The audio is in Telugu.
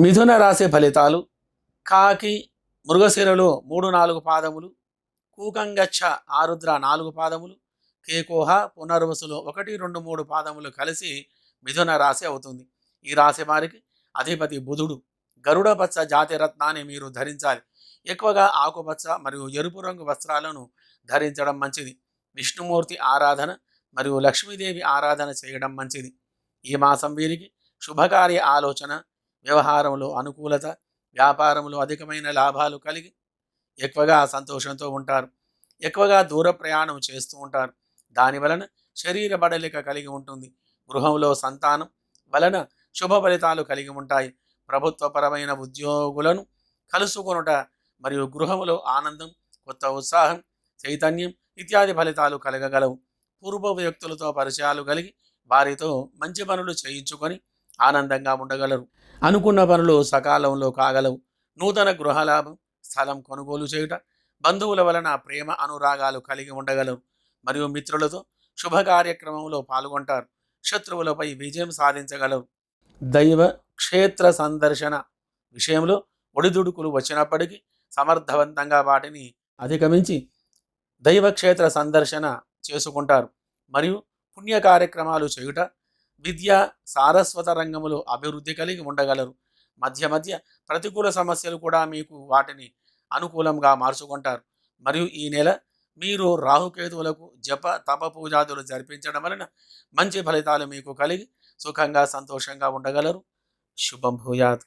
మిథున రాశి ఫలితాలు. కాకి మృగశిరలో 3-4 పాదములు, కూకంగచ్చ ఆరుద్ర 4 పాదములు, కేకోహ పునర్వసులో 1, 2, 3 పాదములు కలిసి మిథున రాశి అవుతుంది. ఈ రాశి వారికి అధిపతి బుధుడు. గరుడ పచ్చ జాతి రత్నాన్ని మీరు ధరించాలి. ఎక్కువగా ఆకుపచ్చ మరియు ఎరుపు రంగు వస్త్రాలను ధరించడం మంచిది. విష్ణుమూర్తి ఆరాధన మరియు లక్ష్మీదేవి ఆరాధన చేయడం మంచిది. ఈ మాసం వీరికి శుభకార్య ఆలోచన, వ్యవహారంలో అనుకూలత, వ్యాపారంలో అధికమైన లాభాలు కలిగి ఎక్కువగా సంతోషంతో ఉంటారు. ఎక్కువగా దూర ప్రయాణం చేస్తూ ఉంటారు. దాని వలన శరీర బడలిక కలిగి ఉంటుంది. గృహంలో సంతానం వలన శుభ ఫలితాలు కలిగి ఉంటాయి. ప్రభుత్వపరమైన ఉద్యోగులను కలుసుకొనుట మరియు గృహంలో ఆనందం, కొత్త ఉత్సాహం, చైతన్యం ఇత్యాది ఫలితాలు కలగగలవు. పూర్వ వ్యక్తులతో పరిచయాలు కలిగి వారితో మంచి పనులు చేయించుకొని ఆనందంగా ఉండగలరు. అనుకున్న పనులు సకాలంలో కాగలవు. నూతన గృహలాభం, స్థలం కొనుగోలు చేయుట, బంధువుల వలన ప్రేమ అనురాగాలు కలిగి ఉండగలరు. మరియు మిత్రులతో శుభ కార్యక్రమంలో పాల్గొంటారు. శత్రువులపై విజయం సాధించగలరు. దైవ క్షేత్ర సందర్శన విషయంలో ఒడిదుడుకులు వచ్చినప్పటికీ సమర్థవంతంగా వాటిని అధిగమించి దైవక్షేత్ర సందర్శన చేసుకుంటారు. మరియు పుణ్య కార్యక్రమాలు చేయుట, విద్య సారస్వత రంగములో అభివృద్ధి కలిగి ఉండగలరు. మధ్య మధ్య ప్రతికూల సమస్యలు కూడా మీకు వాటిని అనుకూలంగా మార్చుకుంటారు. మరియు ఈ నెల మీరు రాహుకేతువులకు జప తప పూజాదులు జరిపించడం వలన మంచి ఫలితాలు మీకు కలిగి సుఖంగా సంతోషంగా ఉండగలరు. శుభం భూయాత్.